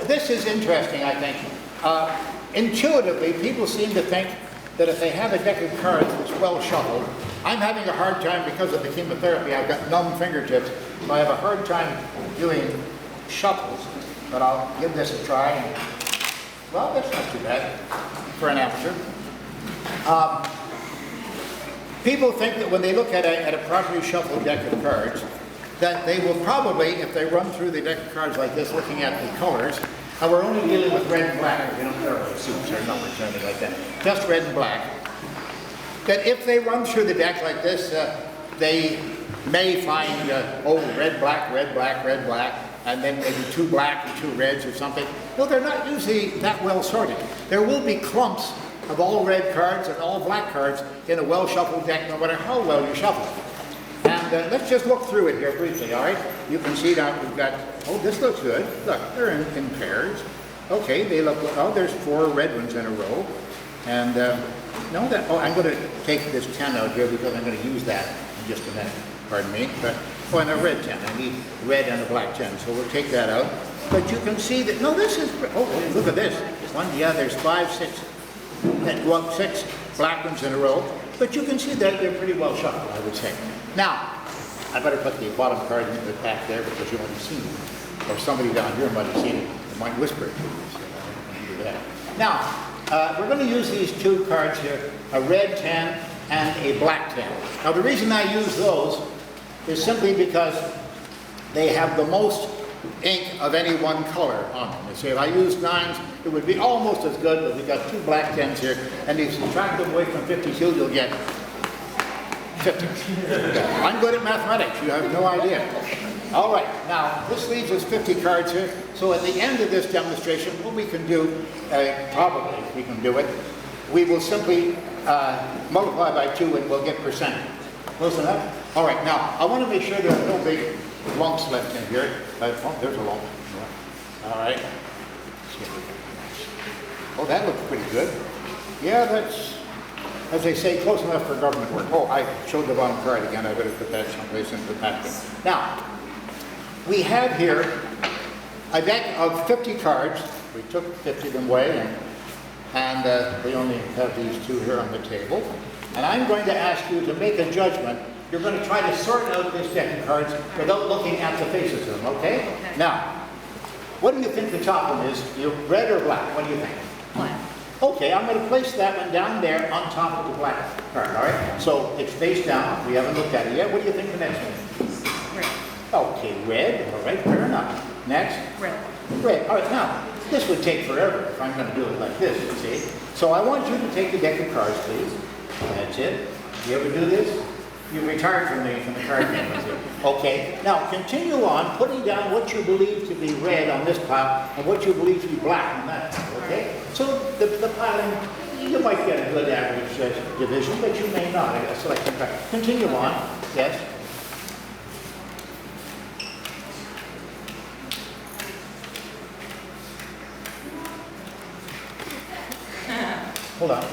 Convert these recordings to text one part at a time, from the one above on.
this is interesting, I think. Intuitively, people seem to think that if they have a deck of cards that's well shuffled, I'm having a hard time because of the chemotherapy. I've got numb fingertips, so I have a hard time doing shuffles. But I'll give this a try. And, well, that's not too bad for an amateur. People think that when they look at a properly shuffled deck of cards, that they will probably, if they run through the deck of cards like this, looking at the colors, and we're only dealing with red and black, we don't care about suits or numbers or anything like that, just red and black, that if they run through the deck like this, they may find, red, black, red, black, red, black, and then maybe 2 black and 2 reds or something. No, they're not usually that well sorted. There will be clumps of all red cards and all black cards in a well shuffled deck, no matter how well you shuffle it. And let's just look through it here briefly, all right? You can see that we've got, oh, this looks good. Look, they're in pairs. Okay, they look, oh, there's 4 red ones in a row. And no, that, oh, I'm going to take this 10 out here because I'm going to use that in just a minute. Pardon me. But, oh, and a red 10. I need red and a black 10, so we'll take that out. But you can see that, no, this is, oh, look at this. Yeah, there's 5, 6, well, 6 black ones in a row. But you can see that they're pretty well shuffled, I would say. Now, I better put the bottom card in the back there because you might have seen it. Or somebody down here might have seen it. It might whisper it to you. So I don't do that. Now, we're going to use these 2 cards here, a red 10 and a black 10. Now, the reason I use those is simply because they have the most ink of any one color on them. You see, if I used 9s, it would be almost as good, but we've got 2 black 10s here, and if you subtract them away from 52, you'll get 50. I'm good at mathematics, you have no idea. All right, now this leaves us 50 cards here, so at the end of this demonstration, what we can do, probably we can do it, we will simply multiply by 2 and we'll get percent. Close enough? All right, now I want to make sure there are no big lumps left in here. Oh, there's a lump. All right. Oh, that looks pretty good. Yeah, that's, as they say, close enough for government work. Oh, I showed the bottom card again. I better put that someplace in the packet. Now, we have here a deck of 50 cards. We took 50 of them away, and we only have these 2 here on the table. And I'm going to ask you to make a judgment. You're going to try to sort out this deck of cards without looking at the faces of them, okay? Now, what do you think the top one is? Red or black? What do you think? Black. Okay, I'm going to place that one down there on top of the black card, all right? So it's face down. We haven't looked at it yet. What do you think the next one is? Red. Okay, red. All right, fair enough. Next? Red. Red. All right, now, this would take forever if I'm going to do it like this, you see? So I want you to take the deck of cards, please. That's it. You ever do this? You retired from the card game, is it? Okay. Now continue on putting down what you believe to be red on this pile and what you believe to be black on that pile, okay? So the piling, you might get a good average division, but you may not. I select the card. Continue on. Yes? Hold on.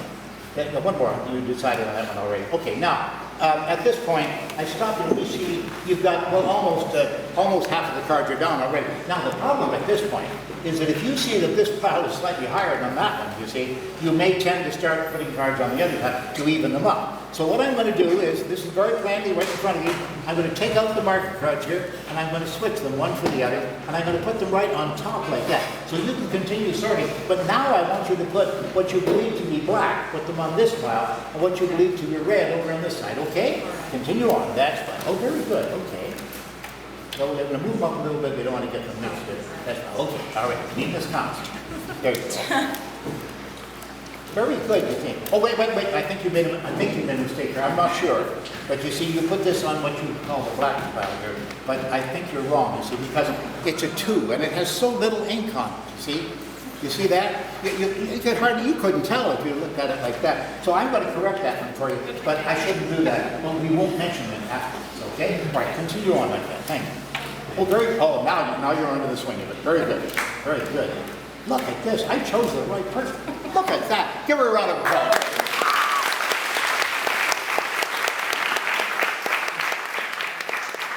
No, one more. You decided on that one already. Okay, now, at this point, I stopped and you see you've got, well, almost half of the cards are down already. Now, the problem at this point is that if you see that this pile is slightly higher than that one, you see, you may tend to start putting cards on the other side to even them up. So what I'm going to do is, this is very plainly right in front of you, I'm going to take out the marker cards here, and I'm going to switch them one for the other, and I'm going to put them right on top like that. So you can continue sorting, but now I want you to put what you believe to be black, put them on this pile, and what you believe to be red over on this side, okay? Continue on, that's fine. Oh, very good, okay. So we're going to move them up a little bit, we don't want to get them mixed in. That's fine, okay, all right, neatness counts. There you go. Very good, you think. Oh, wait, I think you made a mistake here. I'm not sure. But you see, you put this on what you call the black pile here. But I think you're wrong, you see, because it's a 2, and it has so little ink on it, you see? You see that? You couldn't tell if you looked at it like that. So I'm going to correct that one for you, but I shouldn't do that. Well, we won't mention it afterwards, okay? All right, continue on like that. Thank you. Oh, now you're under the swing of it. Very good. Very good. Look at this. I chose the right person. Look at that. Give her a round of applause.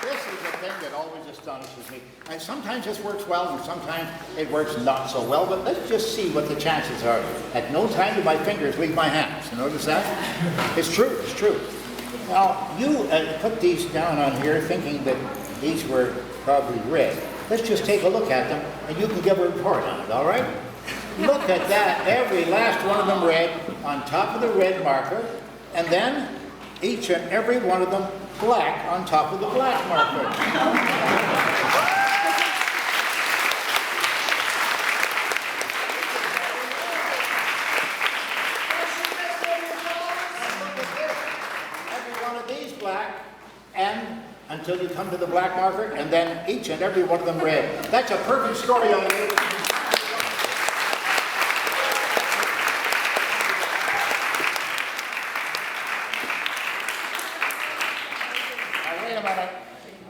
This is the thing that always astonishes me. And sometimes this works well and sometimes it works not so well, but let's just see what the chances are. At no time do my fingers leave my hands. You notice that? It's true, it's true. Now, you put these down on here thinking that these were probably red. Let's just take a look at them and you can give a report on it, all right? Look at that, every last one of them red on top of the red marker, and then each and every one of them black on top of the black marker. Every one of these black, and until you come to the black marker, and then each and every one of them red. That's a perfect story on it.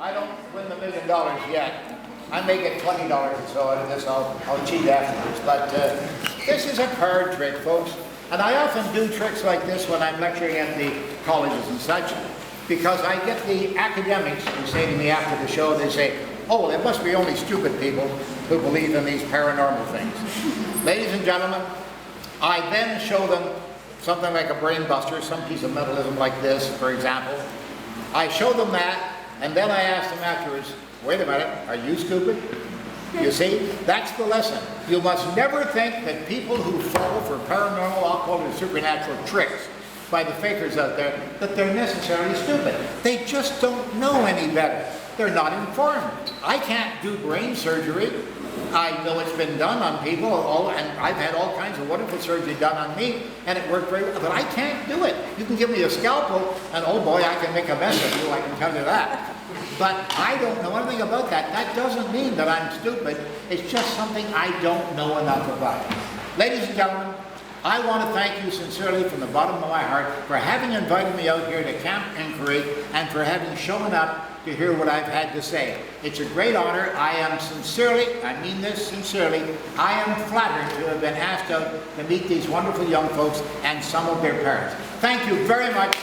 I don't win the $1 million yet. I may get $20 or so out of this. I'll cheat afterwards. But this is a card trick, folks. And I often do tricks like this when I'm lecturing at the colleges and such, because I get the academics who say to me after the show, they say, oh, it must be only stupid people who believe in these paranormal things. Ladies and gentlemen, I then show them something like a brain buster, some piece of mentalism like this, for example. I show them that, and then I ask them afterwards, wait a minute, are you stupid? You see, that's the lesson. You must never think that people who fall for paranormal, occult, or supernatural tricks by the fakers out there, that they're necessarily stupid. They just don't know any better. They're not informed. I can't do brain surgery. I know it's been done on people, and I've had all kinds of wonderful surgery done on me, and it worked very well, but I can't do it. You can give me a scalpel, and oh boy, I can make a mess of you, I can tell you that. But I don't know anything about that. That doesn't mean that I'm stupid. It's just something I don't know enough about. Ladies and gentlemen, I want to thank you sincerely from the bottom of my heart for having invited me out here to Camp Inquiry and for having shown up to hear what I've had to say. It's a great honor. I am sincerely, I mean this sincerely, I am flattered to have been asked out to meet these wonderful young folks and some of their parents. Thank you very much.